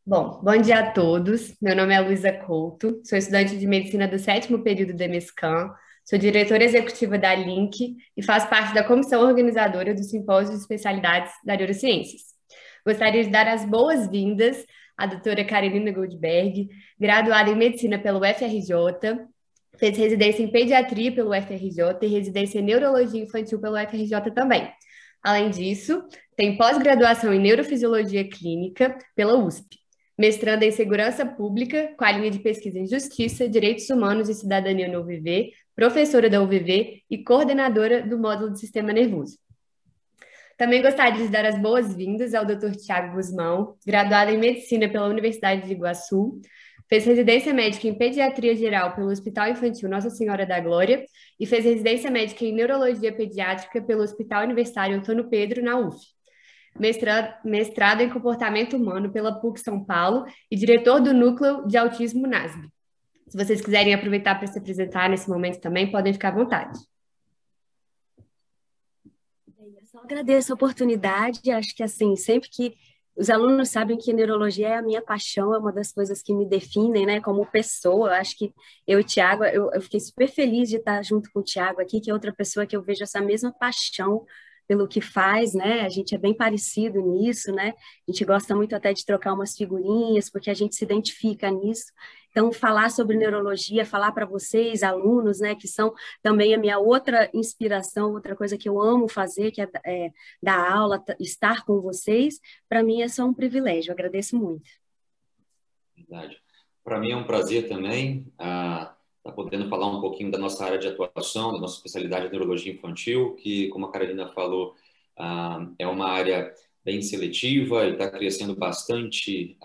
Bom dia a todos. Meu nome é Luísa Couto, sou estudante de medicina do sétimo período da MESCAM, sou diretora executiva da Link e faço parte da comissão organizadora do Simpósio de Especialidades da Neurociências. Gostaria de dar as boas-vindas à doutora Carolina Goldberg, graduada em medicina pelo UFRJ, fez residência em pediatria pelo UFRJ e residência em neurologia infantil pelo UFRJ também. Além disso, tem pós-graduação em neurofisiologia clínica pela USP, mestranda em Segurança Pública, com a linha de pesquisa em Justiça, Direitos Humanos e Cidadania no UVV, professora da UVV e coordenadora do módulo de Sistema Nervoso. Também gostaria de dar as boas-vindas ao Dr. Tiago Guzmão, graduado em Medicina pela Universidade de Iguaçu, fez residência médica em Pediatria Geral pelo Hospital Infantil Nossa Senhora da Glória e fez residência médica em Neurologia Pediátrica pelo Hospital Universitário Antônio Pedro, na UF. Mestrado em Comportamento Humano pela PUC São Paulo e diretor do Núcleo de Autismo NASB. Se vocês quiserem aproveitar para se apresentar nesse momento também, podem ficar à vontade. Eu só agradeço a oportunidade, acho que assim, sempre que os alunos sabem que neurologia é a minha paixão, é uma das coisas que me definem, né, como pessoa. Acho que eu e o Tiago, eu fiquei super feliz de estar junto com o Tiago aqui, que é outra pessoa que eu vejo essa mesma paixão pelo que faz, né? A gente é bem parecido nisso, né? A gente gosta muito até de trocar umas figurinhas, porque a gente se identifica nisso. Então, falar sobre neurologia, falar para vocês, alunos, né, que são também a minha outra inspiração, outra coisa que eu amo fazer, que é dar aula, estar com vocês, para mim é só um privilégio, eu agradeço muito. Verdade. Para mim é um prazer também estar podendo falar um pouquinho da nossa área de atuação, da nossa especialidade de neurologia infantil, que, como a Carolina falou, é uma área bem seletiva e está crescendo bastante,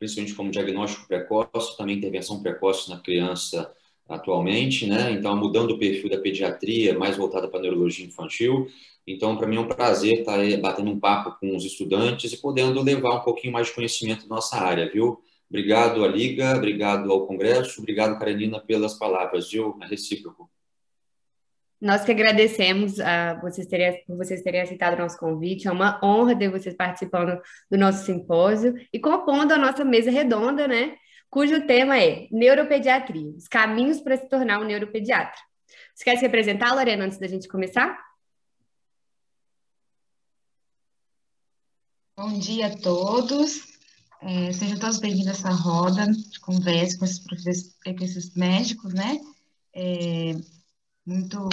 principalmente como diagnóstico precoce, também intervenção precoce na criança atualmente, né? Então, mudando o perfil da pediatria, mais voltada para a neurologia infantil. Então, para mim é um prazer estar aí batendo um papo com os estudantes e podendo levar um pouquinho mais de conhecimento da nossa área, viu? Obrigado à Liga, obrigado ao Congresso, obrigado, Carolina, pelas palavras, viu? É recíproco. Nós que agradecemos por vocês terem aceitado o nosso convite. É uma honra ter vocês participando do nosso simpósio e compondo a nossa mesa redonda, né? Cujo tema é neuropediatria, os caminhos para se tornar um neuropediatra. Você quer se apresentar, Lorena, antes da gente começar? Bom dia a todos. Sejam todos bem-vindos a essa roda de conversa com esses médicos, né? Muito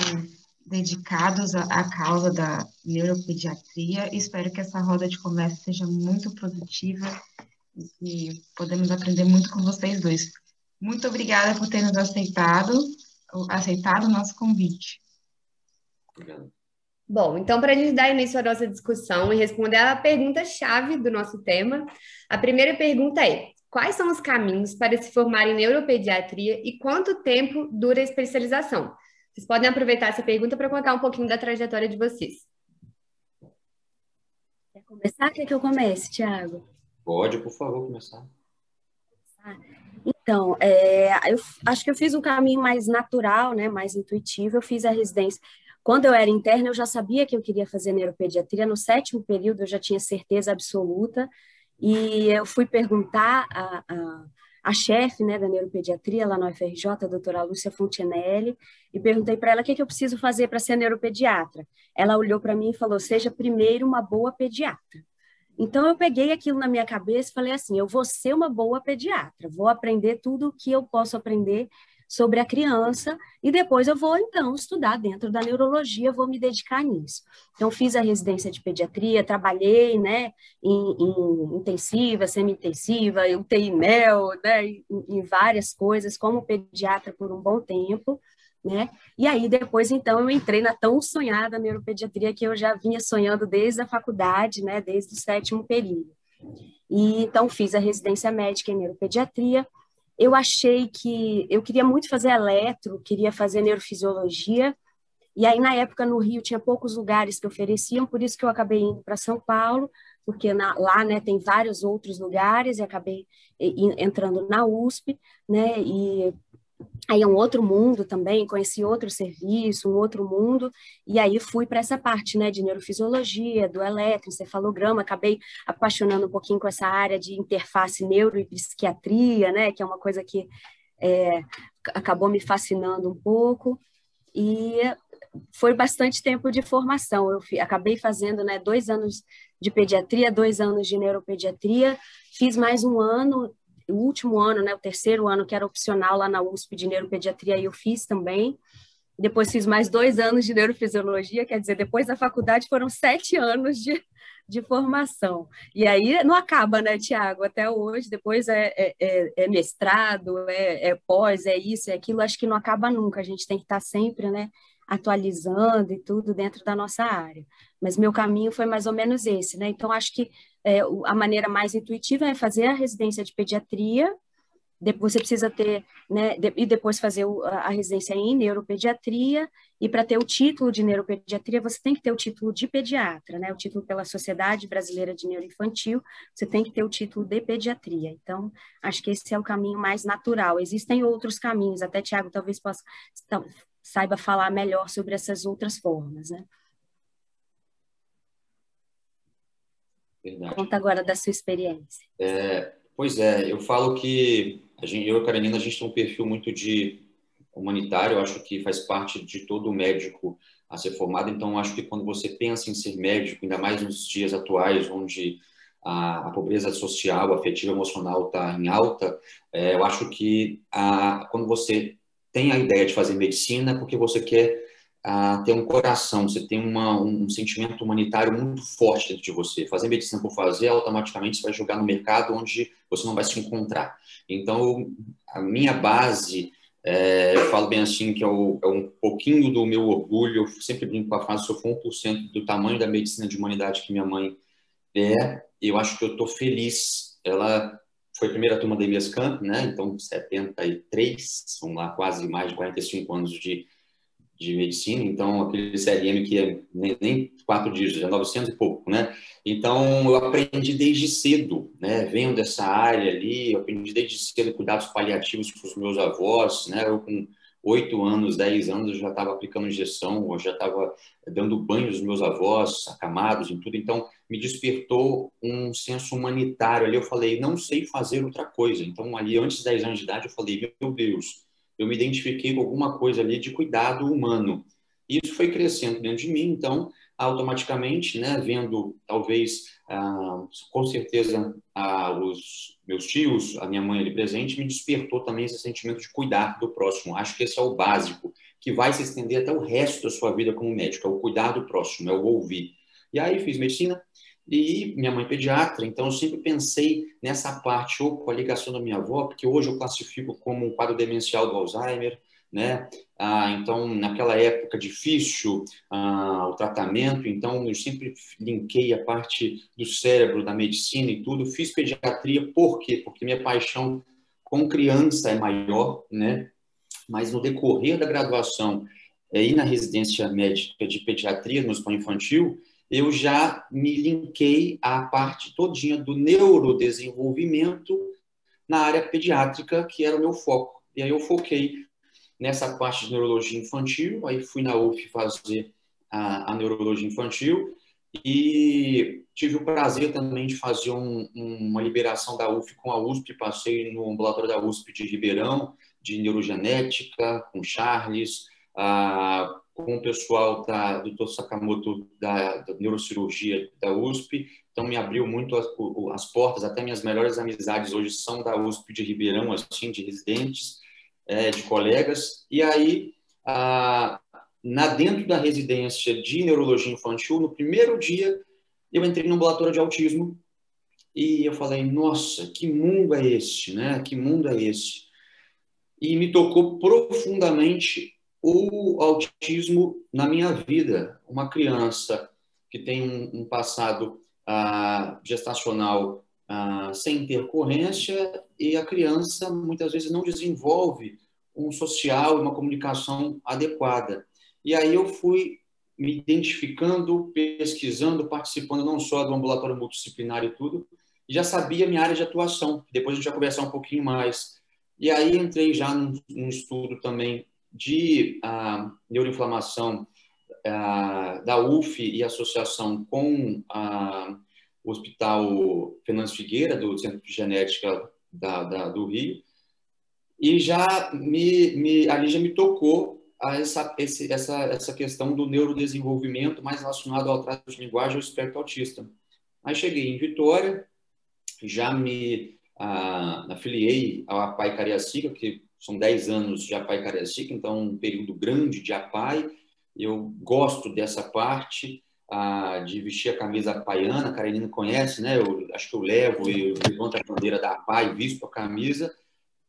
dedicados à causa da neuropediatria. Espero que essa roda de conversa seja muito produtiva e que podemos aprender muito com vocês dois. Muito obrigada por ter nos aceitado o nosso convite. Obrigado. Bom, então, para a gente dar início à nossa discussão e responder a pergunta-chave do nosso tema, a primeira pergunta é: quais são os caminhos para se formar em neuropediatria e quanto tempo dura a especialização? Vocês podem aproveitar essa pergunta para contar um pouquinho da trajetória de vocês. Quer começar? Quer que eu comece, Tiago? Pode, por favor, começar. Então, eu acho que eu fiz um caminho mais natural, né, mais intuitivo. Eu fiz a residência. Quando eu era interna, eu já sabia que eu queria fazer neuropediatria. No sétimo período, eu já tinha certeza absoluta. E eu fui perguntar a chefe, né, da neuropediatria lá no UFRJ, a doutora Lúcia Fontinelli, e perguntei para ela o que eu preciso fazer para ser neuropediatra. Ela olhou para mim e falou: seja primeiro uma boa pediatra. Então, eu peguei aquilo na minha cabeça e falei assim: eu vou ser uma boa pediatra, vou aprender tudo o que eu posso aprender sobre a criança e depois eu vou, então, estudar dentro da neurologia, vou me dedicar nisso. Então, fiz a residência de pediatria, trabalhei, né, em intensiva, semi-intensiva, UTI-NEO, né, em várias coisas, como pediatra por um bom tempo, né? E aí, depois, então, eu entrei na tão sonhada neuropediatria que eu já vinha sonhando desde a faculdade, né, desde o sétimo período. E, então, fiz a residência médica em neuropediatria. Eu achei que eu queria muito fazer eletro, queria fazer neurofisiologia, e aí, na época, no Rio, tinha poucos lugares que ofereciam, por isso que eu acabei indo para São Paulo, porque lá, né, tem vários outros lugares, e acabei entrando na USP, né, e Aí é um outro mundo também, conheci outro serviço, um outro mundo, e aí fui para essa parte, né, de neurofisiologia, do eletroencefalograma, acabei apaixonando um pouquinho com essa área de interface neuro e psiquiatria, né, que é uma coisa que é, acabou me fascinando um pouco, e foi bastante tempo de formação. Eu acabei fazendo, né, 2 anos de pediatria, 2 anos de neuropediatria, fiz mais um ano, o último ano, né, o terceiro ano, que era opcional lá na USP de neuropediatria, eu fiz também. Depois fiz mais 2 anos de neurofisiologia, quer dizer, depois da faculdade foram 7 anos de formação. E aí não acaba, né, Tiago? Até hoje, depois é mestrado, é pós, é isso, é aquilo, acho que não acaba nunca. A gente tem que estar sempre, né, atualizando e tudo dentro da nossa área. Mas meu caminho foi mais ou menos esse, né? Então, acho que a maneira mais intuitiva é fazer a residência de pediatria. Depois você precisa ter, né, e depois fazer a residência em neuropediatria, e para ter o título de neuropediatria, você tem que ter o título de pediatra, né, o título pela Sociedade Brasileira de Neuroinfantil, você tem que ter o título de pediatria. Então, acho que esse é o caminho mais natural. Existem outros caminhos, até Tiago talvez saiba falar melhor sobre essas outras formas, né? Verdade. Conta agora da sua experiência. Pois é, eu falo que eu e a Carolina, a gente tem um perfil muito de humanitário, eu acho que faz parte de todo médico a ser formado, então eu acho que quando você pensa em ser médico, ainda mais nos dias atuais, onde a pobreza social, afetiva, emocional está em alta, eu acho que quando você tem a ideia de fazer medicina, é porque você quer ter um coração, você tem um sentimento humanitário muito forte dentro de você. Fazer medicina por fazer, automaticamente você vai jogar no mercado onde você não vai se encontrar. Então, a minha base, eu falo bem assim, que é um pouquinho do meu orgulho, eu sempre brinco com a frase, se eu for 1% do tamanho da medicina de humanidade que minha mãe eu acho que eu estou feliz. Ela foi a primeira turma da IBSCamp, né? Então, 73, vamos lá, quase mais de 45 anos de medicina, então aquele CRM que é nem 4 dígitos, é 900 e pouco, né? Então eu aprendi desde cedo, né? Venho dessa área ali, eu aprendi desde cedo cuidados paliativos com os meus avós, né? Eu com 8 anos, 10 anos, eu já estava aplicando injeção, eu já estava dando banho nos meus avós, acamados e tudo, então me despertou um senso humanitário ali, eu falei, não sei fazer outra coisa, então ali antes de 10 anos de idade eu falei, meu Deus, eu me identifiquei com alguma coisa ali de cuidado humano. E isso foi crescendo dentro de mim, então, automaticamente, né, vendo, talvez, com certeza, os meus tios, a minha mãe ali presente, me despertou também esse sentimento de cuidar do próximo. Acho que esse é o básico, que vai se estender até o resto da sua vida como médico, é o cuidar do próximo, é o ouvir. E aí fiz medicina, e minha mãe pediatra, então eu sempre pensei nessa parte, ou com a ligação da minha avó, porque hoje eu classifico como um quadro demencial do Alzheimer, né? Então, naquela época difícil, o tratamento, então eu sempre linkei a parte do cérebro, da medicina e tudo. Fiz pediatria, por quê? Porque minha paixão com criança é maior, né? Mas no decorrer da graduação e na residência médica de pediatria no hospital infantil, eu já me linkei à parte todinha do neurodesenvolvimento na área pediátrica, que era o meu foco. E aí eu foquei nessa parte de neurologia infantil, aí fui na UF fazer a neurologia infantil e tive o prazer também de fazer uma liberação da UF com a USP, passei no ambulatório da USP de Ribeirão, de neurogenética, com Charles, com o pessoal do Dr. Sakamoto da neurocirurgia da USP, então me abriu muito as portas, até minhas melhores amizades hoje são da USP de Ribeirão, assim, de residentes, de colegas, e aí, dentro da residência de neurologia infantil, no primeiro dia, eu entrei no ambulatório de autismo, e eu falei, nossa, que mundo é esse, né? Que mundo é esse? E me tocou profundamente o autismo na minha vida. Uma criança que tem um passado gestacional sem intercorrência e a criança muitas vezes não desenvolve um social e uma comunicação adequada. E aí eu fui me identificando, pesquisando, participando não só do ambulatório multidisciplinar e tudo, e já sabia minha área de atuação. Depois a gente vai conversar um pouquinho mais. E aí entrei já num estudo também de neuroinflamação da UF e associação com o Hospital Fernandes Figueira, do Centro de Genética do Rio, e ali já me tocou essa questão do neurodesenvolvimento mais relacionado ao trato de linguagem e ao espectro autista. Aí cheguei em Vitória, já me afiliei ao APAE Cariacica, que são 10 anos de APAE Cariacica, então um período grande de APAE. Eu gosto dessa parte de vestir a camisa apaiana, a Karenina conhece, né? Eu acho que eu levanto a bandeira da APAE, visto a camisa.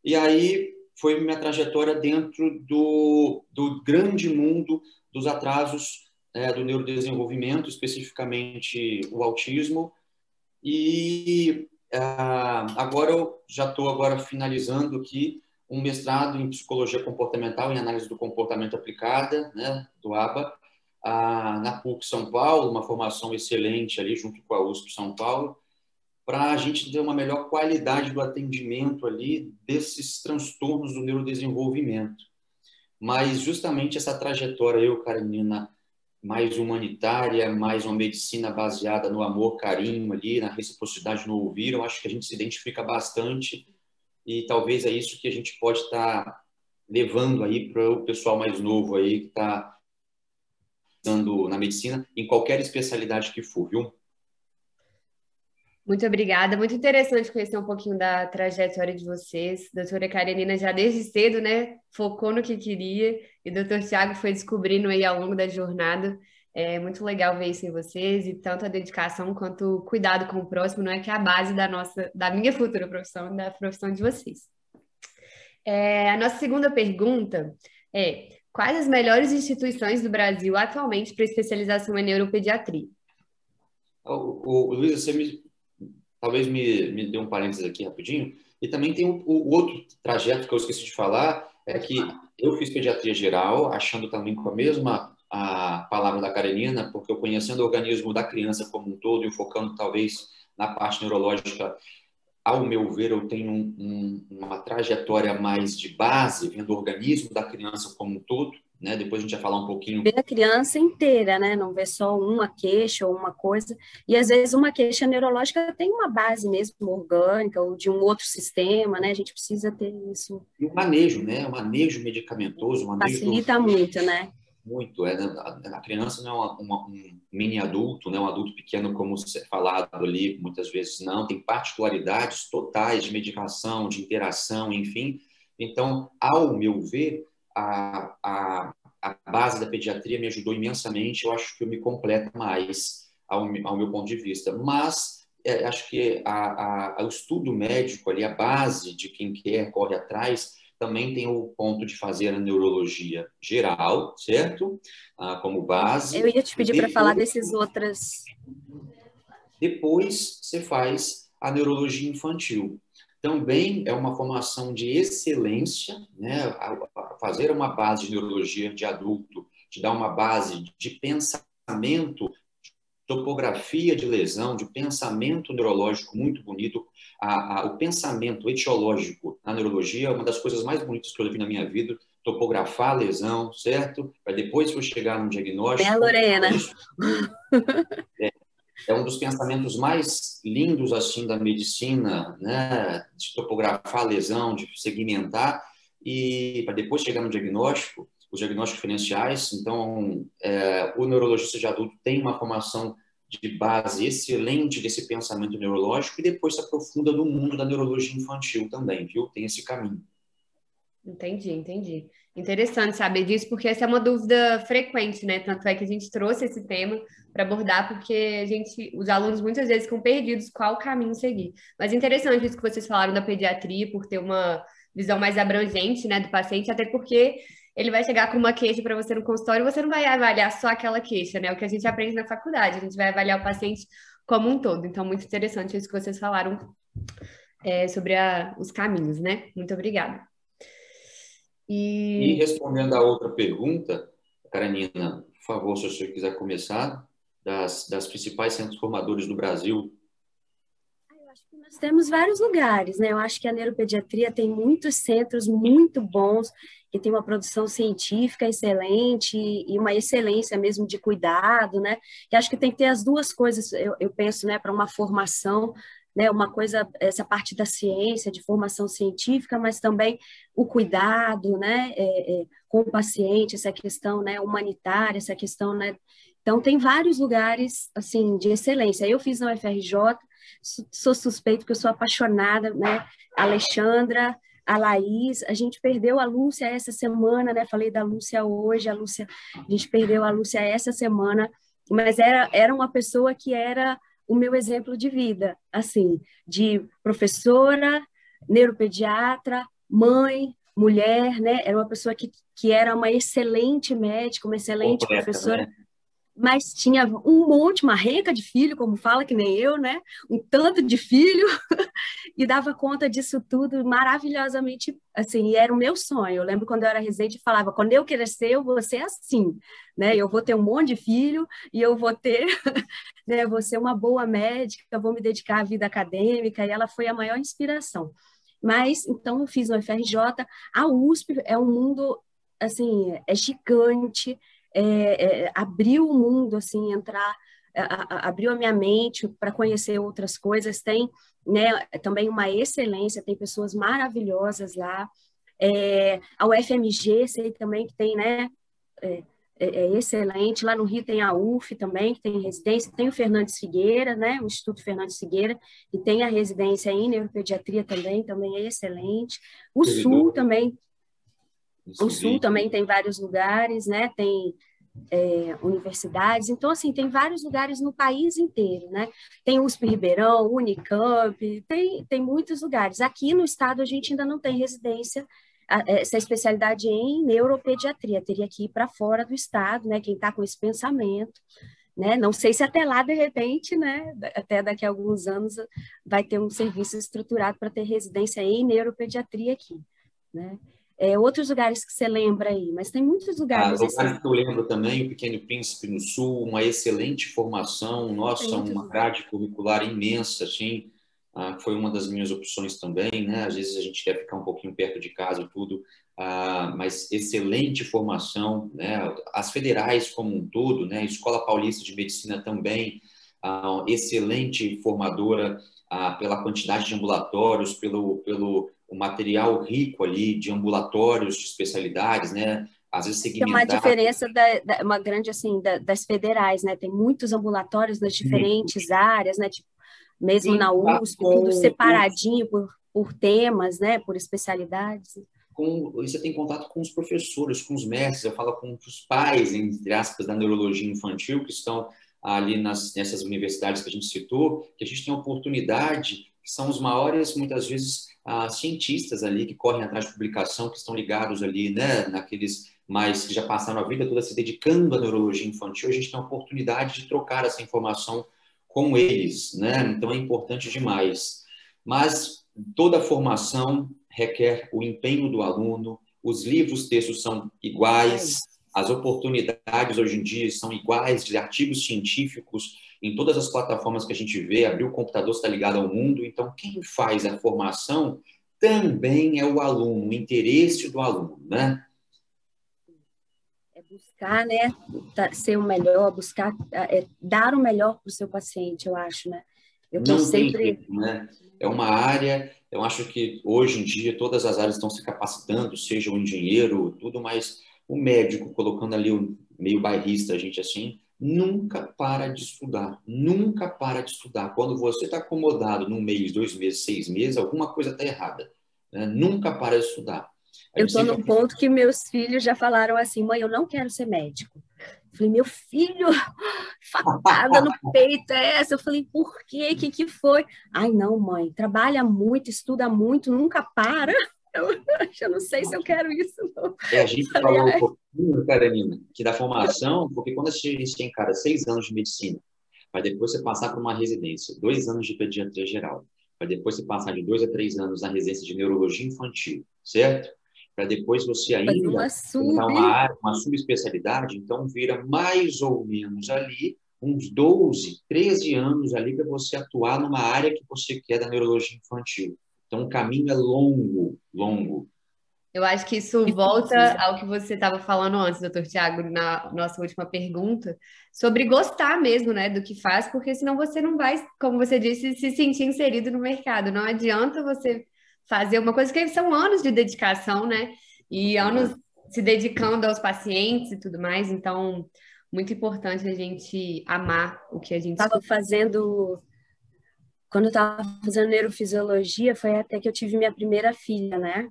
E aí foi minha trajetória dentro do grande mundo dos atrasos do neurodesenvolvimento, especificamente o autismo. E agora eu já estou finalizando aqui um mestrado em psicologia comportamental e análise do comportamento aplicada, né, do ABA, na PUC São Paulo, uma formação excelente ali junto com a USP São Paulo, para a gente ter uma melhor qualidade do atendimento ali desses transtornos do neurodesenvolvimento. Mas justamente essa trajetória, Karenina, mais humanitária, mais uma medicina baseada no amor, carinho ali, na reciprocidade, no ouvir, eu acho que a gente se identifica bastante e talvez é isso que a gente pode estar levando aí para o pessoal mais novo aí que está dando na medicina, em qualquer especialidade que for, viu? Muito obrigada. Muito interessante conhecer um pouquinho da trajetória de vocês. Doutora Karenina já desde cedo, né, focou no que queria e o doutor Tiago foi descobrindo aí ao longo da jornada. É muito legal ver isso em vocês e tanto a dedicação quanto o cuidado com o próximo, não é que é a base da minha futura profissão e da profissão de vocês. A nossa segunda pergunta é: quais as melhores instituições do Brasil atualmente para especialização em neuropediatria? Luísa, você talvez me dê um parênteses aqui rapidinho. E também tem o outro trajeto que eu esqueci de falar, é que eu fiz pediatria geral, achando também com a mesma palavra da Karenina, porque eu conhecendo o organismo da criança como um todo e focando talvez na parte neurológica, ao meu ver, eu tenho uma trajetória mais de base, vendo o organismo da criança como um todo, né? Depois a gente vai falar um pouquinho. Ver a criança inteira, né? Não ver só uma queixa ou uma coisa. E às vezes uma queixa neurológica tem uma base mesmo orgânica ou de um outro sistema, né? A gente precisa ter isso. E o manejo, né? O manejo medicamentoso, o manejo facilita muito, né? Muito. A criança não é um mini adulto, né? Um adulto pequeno, como falado ali, muitas vezes não. Tem particularidades totais de medicação, de interação, enfim. Então, ao meu ver, a base da pediatria me ajudou imensamente. Eu acho que eu me completa mais ao meu ponto de vista. Mas acho que o estudo médico ali, a base de quem quer, corre atrás, também tem o ponto de fazer a neurologia geral, certo? Como base. Eu ia te pedir para falar desses outras. Depois você faz a neurologia infantil. Também é uma formação de excelência, né? Fazer uma base de neurologia de adulto te dá uma base de pensamento, topografia de lesão, de pensamento neurológico muito bonito. O pensamento etiológico na neurologia é uma das coisas mais bonitas que eu vi na minha vida, topografar a lesão, certo? Para depois eu chegar no diagnóstico. Bem, Lorena. É um dos pensamentos mais lindos assim da medicina, né? De topografar a lesão, de segmentar e para depois chegar no diagnóstico, os diagnósticos diferenciais. Então, o neurologista de adulto tem uma formação de base excelente desse pensamento neurológico e depois se aprofunda no mundo da neurologia infantil também, viu? Tem esse caminho. Entendi. Interessante saber disso, porque essa é uma dúvida frequente, né? Tanto é que a gente trouxe esse tema para abordar, porque os alunos muitas vezes ficam perdidos qual caminho seguir. Mas interessante isso que vocês falaram da pediatria, por ter uma visão mais abrangente, né, do paciente, até porque ele vai chegar com uma queixa para você no consultório e você não vai avaliar só aquela queixa, né? O que a gente aprende na faculdade, a gente vai avaliar o paciente como um todo. Então, muito interessante isso que vocês falaram sobre os caminhos, né? Muito obrigada. E respondendo a outra pergunta, Karenina, por favor, se você quiser começar, das principais centros formadores do Brasil. Eu acho que Nós temos vários lugares, né? Eu acho que a neuropediatria tem muitos centros muito bons, que tem uma produção científica excelente e uma excelência mesmo de cuidado, né? E acho que tem que ter as duas coisas, eu penso, né, para uma formação, né? Uma coisa, essa parte da ciência, de formação científica, mas também o cuidado, né? Com o paciente, essa questão, né, humanitária, essa questão, né? Então, tem vários lugares, assim, de excelência. Eu fiz na UFRJ, sou suspeito porque eu sou apaixonada, né? A Alexandra, a Laís, a gente perdeu a Lúcia essa semana, né? Falei da Lúcia hoje, a gente perdeu a Lúcia essa semana, mas era uma pessoa que era o meu exemplo de vida, assim, de professora, neuropediatra, mãe, mulher, né? Era uma pessoa que era uma excelente médica, uma excelente Completa, professora, né? mas tinha um monte, uma renca de filho, como fala, que nem eu, né? Um tanto de filho, e dava conta disso tudo maravilhosamente, assim, e era o meu sonho. Eu lembro quando eu era residente, falava, quando eu crescer, eu vou ser assim, né? Eu vou ter um monte de filho, e eu vou ter, né? Vou ser uma boa médica, vou me dedicar à vida acadêmica, e ela foi a maior inspiração. Mas, então, eu fiz no UFRJ, a USP é um mundo, assim, é gigante, abriu o mundo, assim, abriu a minha mente para conhecer outras coisas, tem, né, também uma excelência, tem pessoas maravilhosas lá, a UFMG, sei também que tem, né, excelente, lá no Rio tem a UF também, que tem residência, tem o Fernandes Figueira, né, o Instituto Fernandes Figueira, e tem a residência em neuropediatria também é excelente, o Sul também tem vários lugares, né? Tem universidades, então assim tem vários lugares no país inteiro, né? Tem USP Ribeirão, Unicamp, tem muitos lugares. Aqui no estado a gente ainda não tem residência, essa especialidade em neuropediatria, teria que ir para fora do estado, né? Quem está com esse pensamento, né? Não sei se até lá de repente, né? Até daqui a alguns anos vai ter um serviço estruturado para ter residência em neuropediatria aqui, né? Outros lugares que você lembra aí, mas tem muitos lugares. Lugares que eu lembro também, o Pequeno Príncipe no Sul, uma excelente formação, nossa, uma grade curricular imensa, assim, foi uma das minhas opções também, né? Às vezes a gente quer ficar um pouquinho perto de casa e tudo, mas excelente formação, né? As federais como um todo, né? Escola Paulista de Medicina também, excelente formadora pela quantidade de ambulatórios, pelo o material rico ali de ambulatórios de especialidades, né? Às vezes segmentado. Tem uma diferença, uma grande, assim, das federais, né? Tem muitos ambulatórios nas diferentes áreas, né? Tipo, mesmo na USP, tudo separadinho por temas, né? Por especialidades. Você tem contato com os professores, com os mestres, eu falo com os pais, entre aspas, da neurologia infantil, que estão ali nessas universidades que a gente citou, que a gente tem a oportunidade, que são os maiores, muitas vezes, cientistas ali que correm atrás de publicação, que estão ligados ali, né, naqueles mais que já passaram a vida toda se dedicando à neurologia infantil, a gente tem a oportunidade de trocar essa informação com eles, né? Então é importante demais. Mas toda formação requer o empenho do aluno, os livros, textos são iguais, as oportunidades hoje em dia são iguais, de artigos científicos em todas as plataformas que a gente vê, abrir o computador está ligado ao mundo, então quem faz a formação também é o aluno, o interesse do aluno, né? É buscar, né, ser o melhor, buscar dar o melhor para o seu paciente, eu acho, né? Não tem jeito, né? É uma área, eu acho que hoje em dia todas as áreas estão se capacitando, seja o engenheiro, tudo, mas o médico, colocando ali o meio bairrista, a gente assim, nunca para de estudar, nunca para de estudar. Quando você está acomodado num mês, 2 meses, 6 meses, alguma coisa está errada, né? Nunca para de estudar. Eu estou num ponto que meus filhos já falaram assim, mãe, eu não quero ser médico. Eu falei, meu filho, facada no peito é essa? Eu falei, por quê? O que foi? Ai, não, mãe, trabalha muito, estuda muito, nunca para. Eu não sei se eu quero isso, não. A gente falou um pouquinho, Karenina, que da formação, porque quando a gente encara 6 anos de medicina, para depois você passar para uma residência, 2 anos de pediatria geral, para depois você passar de 2 a 3 anos na residência de neurologia infantil, certo? Para depois você ainda uma uma subespecialidade, então vira mais ou menos ali uns 12, 13 anos ali para você atuar numa área que você quer da neurologia infantil. Então, o caminho é longo, longo. Eu acho que isso volta ao que você estava falando antes, doutor Tiago, na nossa última pergunta, sobre gostar mesmo, né, do que faz, porque senão você não vai, como você disse, se sentir inserido no mercado. Não adianta você fazer uma coisa que são anos de dedicação, né, e anos se dedicando aos pacientes e tudo mais. Então, muito importante a gente amar o que a gente Estava fazendo, quando eu estava fazendo neurofisiologia, foi até que eu tive minha primeira filha, né?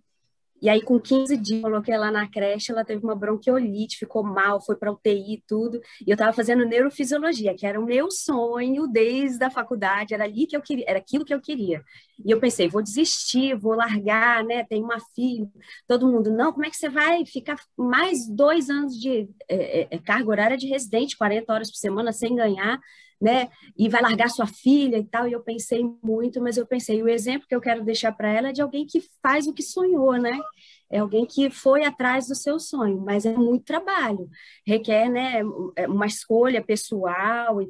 E aí, com 15 dias, coloquei ela na creche, ela teve uma bronquiolite, ficou mal, foi para UTI e tudo. E eu estava fazendo neurofisiologia, que era o meu sonho desde a faculdade, era ali que eu queria, era aquilo que eu queria. E eu pensei, vou desistir, vou largar, né? Tenho uma filha. Todo mundo, não, como é que você vai ficar mais 2 anos de carga horária de residente, 40 horas por semana sem ganhar, né? E vai largar sua filha e tal. E eu pensei muito, mas eu pensei, o exemplo que eu quero deixar para ela é de alguém que faz o que sonhou, né? É alguém que foi atrás do seu sonho, mas é muito trabalho, requer, né, uma escolha pessoal e,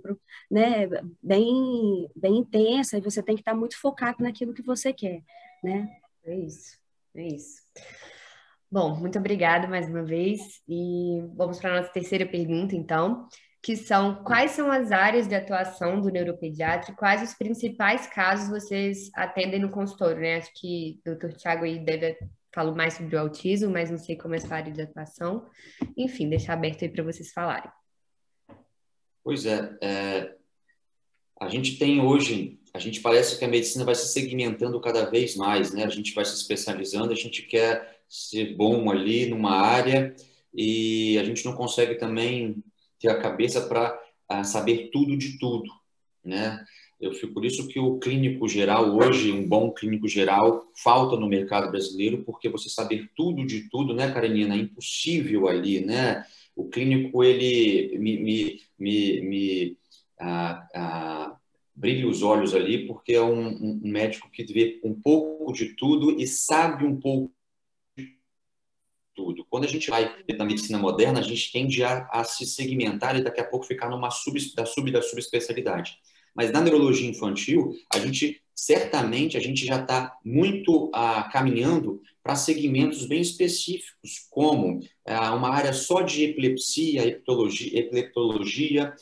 né, bem intensa, e você tem que estar muito focado naquilo que você quer, né? É isso, é isso. Bom, muito obrigada mais uma vez. E vamos para a nossa terceira pergunta, então, que são quais são as áreas de atuação do neuropediatra e quais os principais casos vocês atendem no consultório, né? Acho que o Dr. Tiago aí deve falar mais sobre o autismo, mas não sei como é a sua área de atuação. Enfim, deixar aberto aí para vocês falarem. Pois é, a gente tem hoje, a gente parece que a medicina vai se segmentando cada vez mais, né? A gente vai se especializando, a gente quer ser bom ali numa área e a gente não consegue também ter a cabeça para saber tudo de tudo, né? Por isso que o clínico geral hoje, um bom clínico geral, falta no mercado brasileiro, porque você saber tudo de tudo, né, Karenina? É impossível ali, né? O clínico, ele me brilha os olhos ali, porque é um médico que vê um pouco de tudo e sabe um pouco de tudo. Quando a gente vai na medicina moderna, a gente tende a se segmentar e daqui a pouco ficar numa subespecialidade. Mas na neurologia infantil, certamente a gente já está muito caminhando para segmentos bem específicos, como uma área só de epilepsia, epileptologia,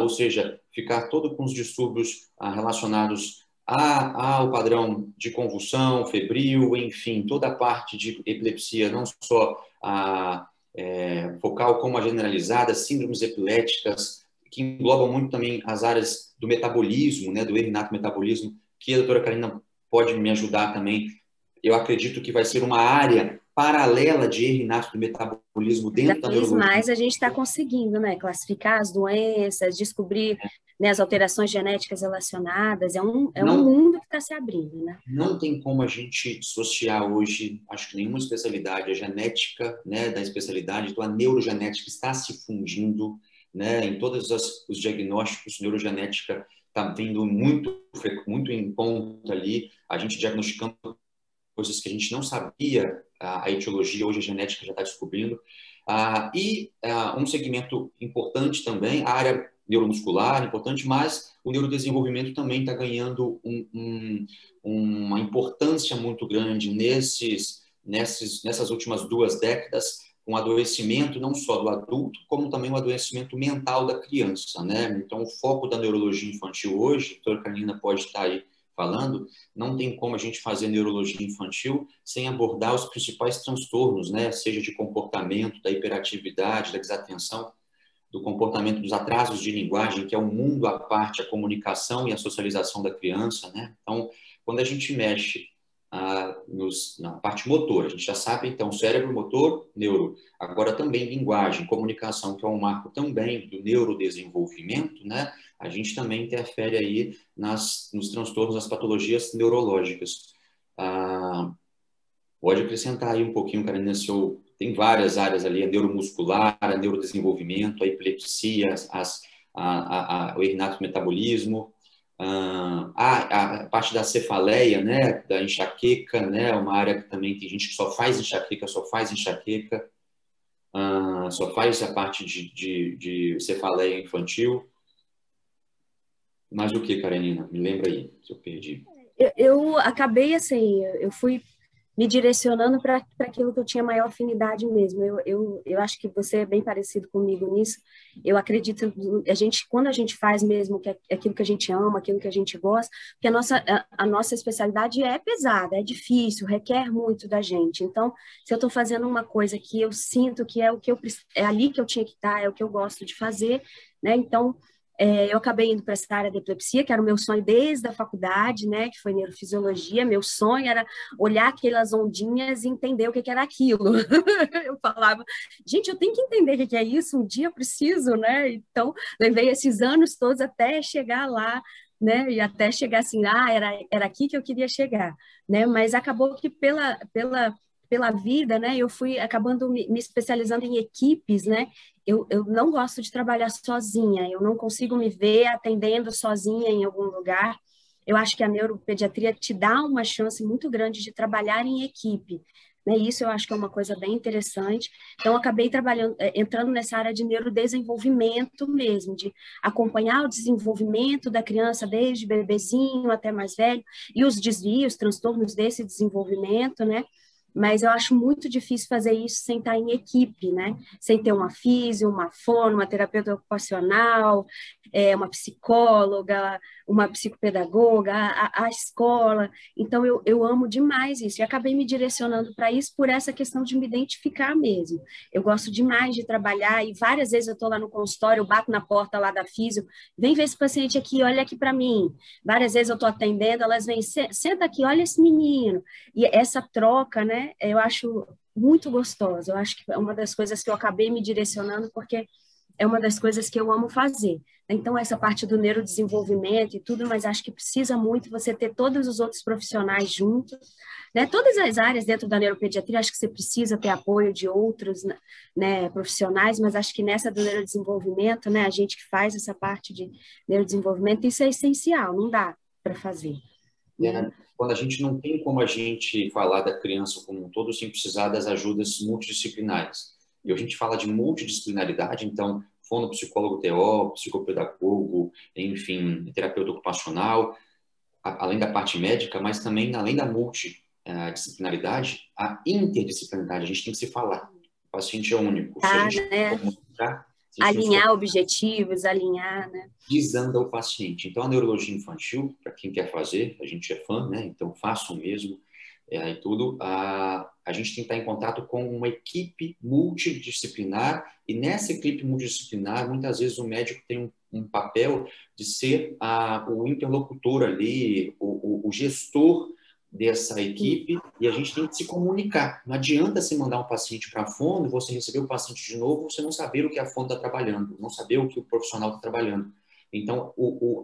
ou seja, ficar todo com os distúrbios relacionados ao padrão de convulsão, febril, enfim, toda a parte de epilepsia, não só focal como a generalizada, síndromes epiléticas, que englobam muito também as áreas do metabolismo, né, do erro metabolismo, que a doutora Karina pode me ajudar também. Eu acredito que vai ser uma área paralela de erro do metabolismo dentro da neurologia. Mais a gente está conseguindo, né, classificar as doenças, descobrir né, as alterações genéticas relacionadas. É um mundo que está se abrindo, né? Não tem como a gente dissociar hoje, acho que nenhuma especialidade, a genética, né, da especialidade, então a neurogenética está se fundindo, né, em todos os diagnósticos, neurogenética está vindo muito em conta ali, a gente diagnosticando coisas que a gente não sabia, a etiologia, hoje a genética já está descobrindo. Um segmento importante também, a área neuromuscular, importante, mas o neurodesenvolvimento também está ganhando uma importância muito grande nessas últimas 2 décadas, com adoecimento não só do adulto, como também o adoecimento mental da criança, né? Então, o foco da neurologia infantil hoje, a doutora Carolina pode estar aí falando, não tem como a gente fazer neurologia infantil sem abordar os principais transtornos, né? Seja de comportamento, da hiperatividade, da desatenção, do comportamento dos atrasos de linguagem, que é um mundo à parte, a comunicação e a socialização da criança, né? Então, quando a gente mexe na parte motora, a gente já sabe, então, cérebro, motor, neuro. Agora também linguagem, comunicação, que é um marco também do neurodesenvolvimento, né? A gente também interfere aí nos transtornos, nas patologias neurológicas. Pode acrescentar aí um pouquinho, Karina, tem várias áreas ali, a neuromuscular, a neurodesenvolvimento, a epilepsia, o erro metabolismo, a parte da cefaleia, né, da enxaqueca, né, uma área que também tem gente que só faz enxaqueca, só faz a parte de cefaleia infantil. Mas o que, Karenina? Me lembra aí, se eu perdi. Eu acabei assim, eu fui me direcionando para aquilo que eu tinha maior afinidade mesmo. Eu acho que você é bem parecido comigo nisso. Eu acredito, quando a gente faz mesmo que é aquilo que a gente ama, aquilo que a gente gosta, porque a nossa especialidade é pesada, é difícil, requer muito da gente. Então, se eu estou fazendo uma coisa que eu sinto que é o que é ali que eu tinha que estar, é o que eu gosto de fazer, né? Então, eu acabei indo para essa área da epilepsia, que era o meu sonho desde a faculdade, né, que foi neurofisiologia. Meu sonho era olhar aquelas ondinhas e entender o que era aquilo. Eu falava, gente, eu tenho que entender o que é isso, um dia eu preciso, né? Então, levei esses anos todos até chegar lá, né? E até chegar assim, era aqui que eu queria chegar, né? Mas acabou que pela vida, né, eu fui acabando me especializando em equipes, né? Eu não gosto de trabalhar sozinha, eu não consigo me ver atendendo sozinha em algum lugar. Eu acho que a neuropediatria te dá uma chance muito grande de trabalhar em equipe, né? Isso eu acho que é uma coisa bem interessante. Então, eu acabei entrando nessa área de neurodesenvolvimento mesmo, de acompanhar o desenvolvimento da criança desde bebezinho até mais velho, e os desvios, transtornos desse desenvolvimento, né? Mas eu acho muito difícil fazer isso sem estar em equipe, né? Sem ter uma físio, uma fono, uma terapeuta ocupacional, uma psicóloga, uma psicopedagoga, a escola. Então, eu amo demais isso. E acabei me direcionando para isso por essa questão de me identificar mesmo. Eu gosto demais de trabalhar e várias vezes eu estou lá no consultório, eu bato na porta lá da físio, vem ver esse paciente aqui, olha aqui para mim. Várias vezes eu estou atendendo, elas vêm, senta aqui, olha esse menino. E essa troca, né, eu acho muito gostosa. Eu acho que é uma das coisas que eu acabei me direcionando porque é uma das coisas que eu amo fazer. Então, essa parte do neurodesenvolvimento e tudo, mas acho que precisa muito você ter todos os outros profissionais juntos, né? Todas as áreas dentro da neuropediatria, acho que você precisa ter apoio de outros, né, profissionais, mas acho que nessa do neurodesenvolvimento, né, a gente que faz essa parte de neurodesenvolvimento, isso é essencial, não dá para fazer. Quando a gente não tem como a gente falar da criança como um todo sem precisar das ajudas multidisciplinares. E a gente fala de multidisciplinaridade, então, fonoaudiólogo TO, psicopedagogo, enfim, terapeuta ocupacional, além da parte médica, mas também, além da multidisciplinaridade, a interdisciplinaridade, a gente tem que se falar. O paciente é único. Se a gente né? comunicar, alinhar objetivos, alinhar, né? Desanda o paciente. Então, a neurologia infantil, para quem quer fazer, a gente é fã, né? Então, façam mesmo. E tudo, a gente tem que estar em contato com uma equipe multidisciplinar, e nessa equipe multidisciplinar, muitas vezes o médico tem um papel de ser o interlocutor ali, o gestor dessa equipe, e a gente tem que se comunicar. Não adianta você mandar um paciente para a fono, você receber o paciente de novo, você não saber o que a fono está trabalhando, não saber o que o profissional está trabalhando. Então,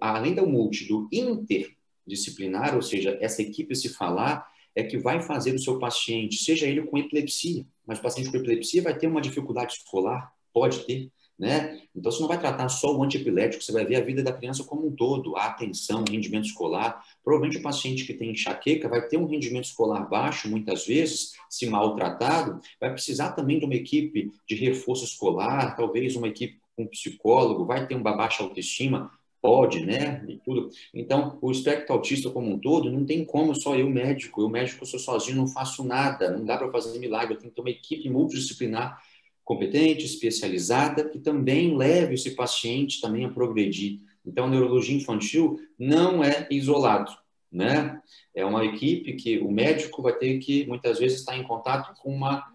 além do do interdisciplinar, ou seja, essa equipe se falar, é que vai fazer o seu paciente, seja ele com epilepsia, mas o paciente com epilepsia vai ter uma dificuldade escolar, pode ter, né? Então, você não vai tratar só o antiepilético, você vai ver a vida da criança como um todo, a atenção, o rendimento escolar. Provavelmente o paciente que tem enxaqueca vai ter um rendimento escolar baixo, muitas vezes, se maltratado, vai precisar também de uma equipe de reforço escolar, talvez uma equipe com psicólogo, vai ter uma baixa autoestima, pode, né? E tudo. Então, o espectro autista como um todo, não tem como só eu médico sou sozinho, não faço nada, não dá para fazer milagre, eu tenho que ter uma equipe multidisciplinar competente, especializada, que também leve esse paciente também a progredir. Então, a neurologia infantil não é isolado, né? É uma equipe que o médico vai ter que, muitas vezes, estar em contato com uma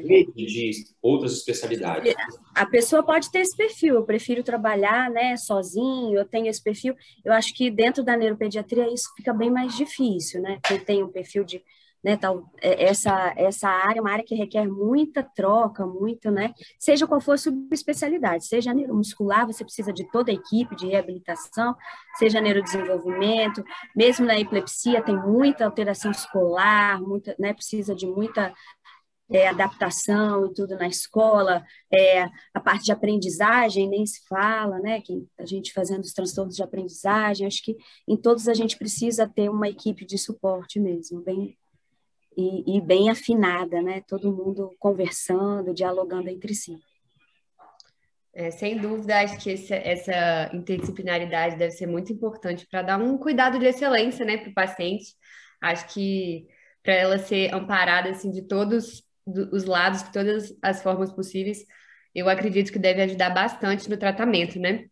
rede de outras especialidades. A pessoa pode ter esse perfil, eu prefiro trabalhar, né, sozinho, eu tenho esse perfil. Eu acho que dentro da neuropediatria isso fica bem mais difícil, né? Quem tem um perfil de, né, essa área é uma área que requer muita troca, muito, né? Seja qual for a subespecialidade, seja neuromuscular, você precisa de toda a equipe de reabilitação, seja neurodesenvolvimento, mesmo na epilepsia tem muita alteração escolar, muita, né, precisa de muita adaptação e tudo na escola, a parte de aprendizagem nem se fala, né? Que a gente fazendo os transtornos de aprendizagem, acho que em todos a gente precisa ter uma equipe de suporte mesmo, bem e bem afinada, né? Todo mundo conversando, dialogando entre si. Sem dúvida, acho que essa interdisciplinaridade deve ser muito importante para dar um cuidado de excelência, né, para o paciente. Acho que para ela ser amparada assim, de todos os lados, de todas as formas possíveis, eu acredito que deve ajudar bastante no tratamento, né?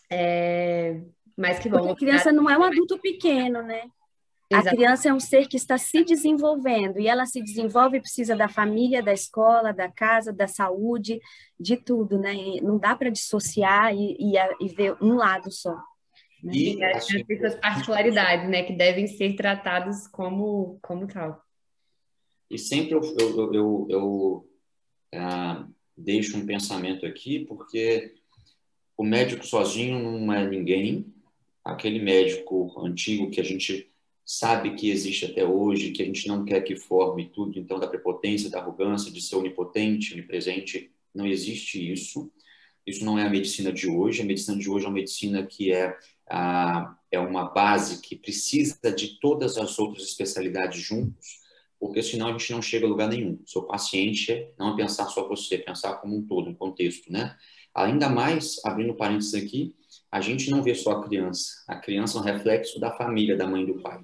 É, Mas que Porque bom. a criança não é um adulto pequeno, né? A Exato. criança é um ser que está se desenvolvendo e ela se desenvolve e precisa da família, da escola, da casa, da saúde, de tudo, né? E não dá para dissociar e ver um lado só, né? E, As assim, suas particularidades, né, que devem ser tratadas como tal. e sempre eu deixo um pensamento aqui, porque o médico sozinho não é ninguém. Aquele médico antigo que a gente sabe que existe até hoje, que a gente não quer que forme tudo, então, da prepotência, da arrogância, de ser onipotente, onipresente, não existe isso. Isso não é a medicina de hoje. A medicina de hoje é uma medicina que é uma base que precisa de todas as outras especialidades juntos, porque senão a gente não chega a lugar nenhum. O seu paciente não é pensar só você, pensar como um todo, um contexto, né? Ainda mais, abrindo parênteses aqui, a gente não vê só a criança. A criança é um reflexo da família, da mãe e do pai.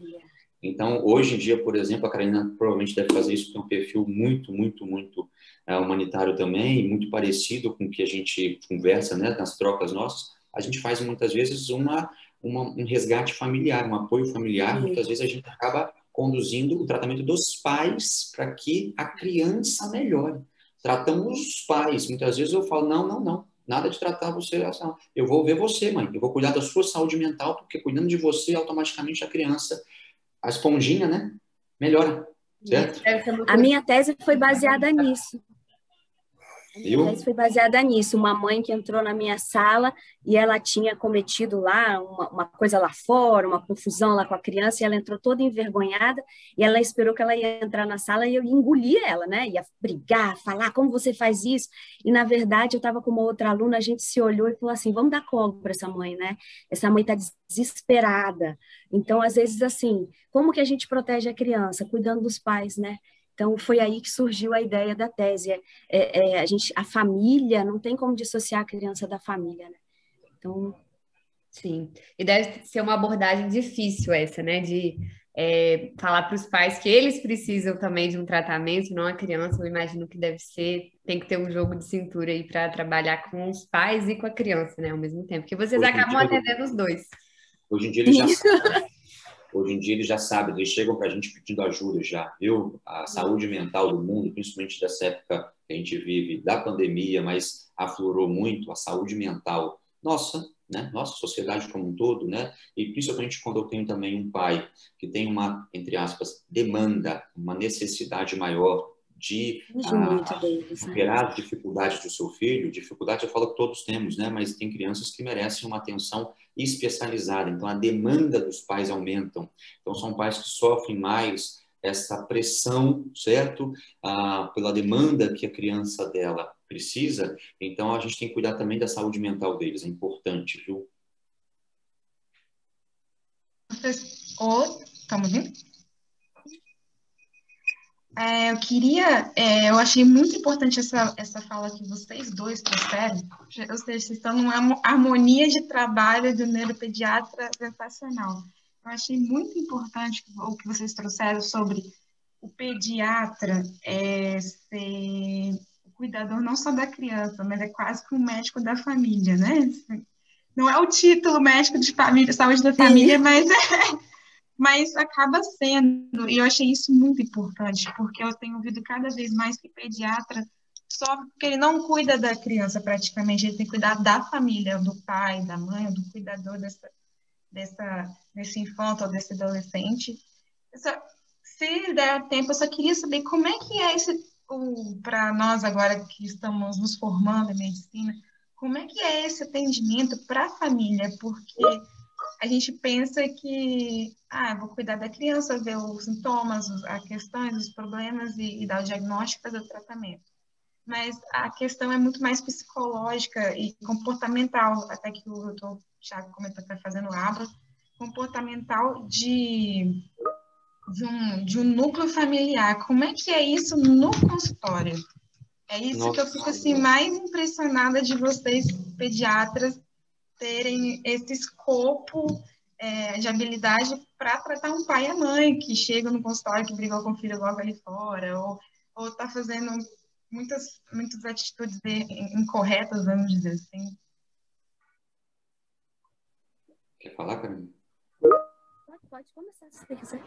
Então, hoje em dia, por exemplo, a Carolina provavelmente deve fazer isso, tem um perfil muito, muito, muito humanitário também, muito parecido com o que a gente conversa, né, nas trocas nossas. A gente faz muitas vezes um resgate familiar, um apoio familiar. Muitas vezes a gente acaba conduzindo o tratamento dos pais para que a criança melhore. Tratamos os pais. Muitas vezes eu falo, não, não, não. Nada de tratar você, eu vou ver você, mãe. Eu vou cuidar da sua saúde mental, porque cuidando de você, automaticamente a criança, a esponjinha, né, melhora, certo? A minha tese foi baseada nisso. Viu? Isso foi baseada nisso. Uma mãe que entrou na minha sala e ela tinha cometido lá uma coisa lá fora, uma confusão lá com a criança, e ela entrou toda envergonhada, e ela esperou que ela ia entrar na sala e eu ia engolir ela, né? Ia brigar, falar como você faz isso. E, na verdade, eu estava com uma outra aluna, a gente se olhou e falou assim, vamos dar colo para essa mãe, né? Essa mãe está desesperada. Então, às vezes, assim, como que a gente protege a criança? Cuidando dos pais, né? Então, foi aí que surgiu a ideia da tese. A família, não tem como dissociar a criança da família, né? Então, sim. E deve ser uma abordagem difícil essa, né? De falar para os pais que eles precisam também de um tratamento, não a criança. Eu imagino que deve ser, tem que ter um jogo de cintura aí para trabalhar com os pais e com a criança, né? Ao mesmo tempo, porque vocês acabam atendendo os dois. Hoje em dia eles já sabem. Hoje em dia eles já sabem, eles chegam para a gente pedindo ajuda já, viu? A saúde mental do mundo, principalmente dessa época que a gente vive da pandemia, mas aflorou muito a saúde mental. Nossa, né? Nossa sociedade como um todo, né? E principalmente quando eu tenho também um pai que tem uma, entre aspas, demanda, uma necessidade maior de superar as dificuldades do seu filho. Dificuldade eu falo que todos temos, né? Mas tem crianças que merecem uma atenção especializada. Então, a demanda dos pais aumentam. Então, são pais que sofrem mais essa pressão, certo? Pela demanda que a criança dela precisa. Então, a gente tem que cuidar também da saúde mental deles. É importante, viu? Estamos ouvindo? Eu achei muito importante essa fala que vocês dois trouxeram, ou seja, vocês estão numa harmonia de trabalho do neuropediatra sensacional. Eu achei muito importante o que vocês trouxeram sobre o pediatra ser o cuidador não só da criança, mas é quase que um médico da família, né? Não é o título médico de família, saúde da família, mas acaba sendo, e eu achei isso muito importante, porque eu tenho ouvido cada vez mais que pediatra sofre porque ele não cuida da criança praticamente, ele tem que cuidar da família, do pai, da mãe, do cuidador desse infante ou desse adolescente. Se der tempo, eu só queria saber como é que é para nós agora que estamos nos formando em medicina, como é que é esse atendimento para a família, porque a gente pensa que, vou cuidar da criança, ver os sintomas, as questões, os problemas e dar o diagnóstico e fazer o tratamento. Mas a questão é muito mais psicológica e comportamental, até que o doutor Thiago comentou que está fazendo aba, comportamental de um núcleo familiar. Como é que é isso no consultório? É isso que eu Nossa, fico assim, mais impressionada de vocês, pediatras, terem esse escopo de habilidade para tratar um pai e a mãe que chegam no consultório, que brigou com o filho logo ali fora, ou tá fazendo muitas atitudes incorretas, vamos dizer assim. quer falar, Carmen? Pode começar, se você quiser.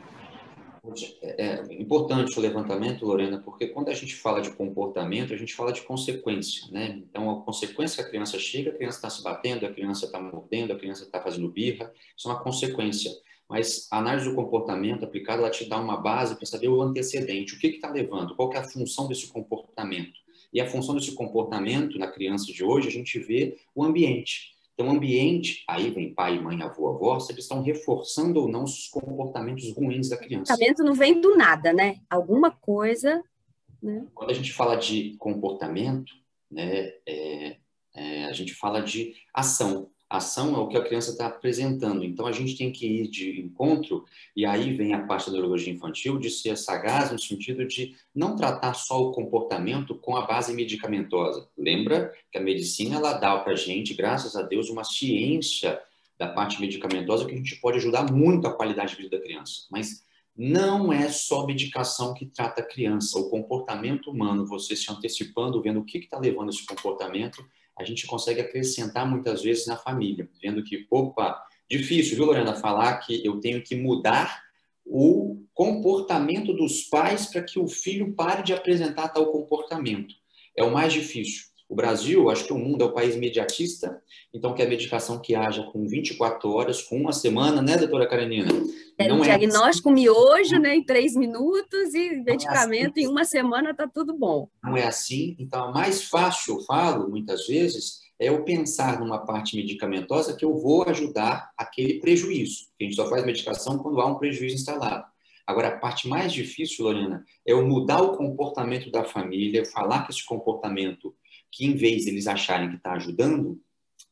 É importante o levantamento, Lorena, porque quando a gente fala de comportamento, a gente fala de consequência, né? Então, a consequência que a criança chega, a criança está se batendo, a criança está mordendo, a criança está fazendo birra, isso é uma consequência. Mas a análise do comportamento aplicada, ela te dá uma base para saber o antecedente, o que está levando, qual que é a função desse comportamento. E a função desse comportamento na criança de hoje, a gente vê o ambiente. Então, o ambiente, aí vem pai, mãe, avô, avó, se eles estão reforçando ou não os comportamentos ruins da criança. O comportamento não vem do nada, né? Alguma coisa, né? Quando a gente fala de comportamento, né, a gente fala de ação. Ação é o que a criança está apresentando. Então, a gente tem que ir de encontro, e aí vem a parte da neurologia infantil, de ser sagaz no sentido de não tratar só o comportamento com a base medicamentosa. Lembra que a medicina, ela dá para a gente, graças a Deus, uma ciência da parte medicamentosa que a gente pode ajudar muito a qualidade de vida da criança. Mas não é só medicação que trata a criança. O comportamento humano, você se antecipando, vendo o que está levando esse comportamento, a gente consegue acrescentar muitas vezes na família, vendo que, opa, difícil, viu, Lorena, falar que eu tenho que mudar o comportamento dos pais para que o filho pare de apresentar tal comportamento. É o mais difícil. O Brasil, acho que o mundo é o país imediatista, então quer medicação que haja com 24 horas, com uma semana, né, doutora Karenina? É um diagnóstico miojo, né, em 3 minutos e medicamento em uma semana está tudo bom. Não é assim. Então, mais fácil, eu falo, muitas vezes, é eu pensar numa parte medicamentosa que eu vou ajudar aquele prejuízo. A gente só faz medicação quando há um prejuízo instalado. Agora, a parte mais difícil, Lorena, é eu mudar o comportamento da família, falar que esse comportamento, que em vez de eles acharem que está ajudando,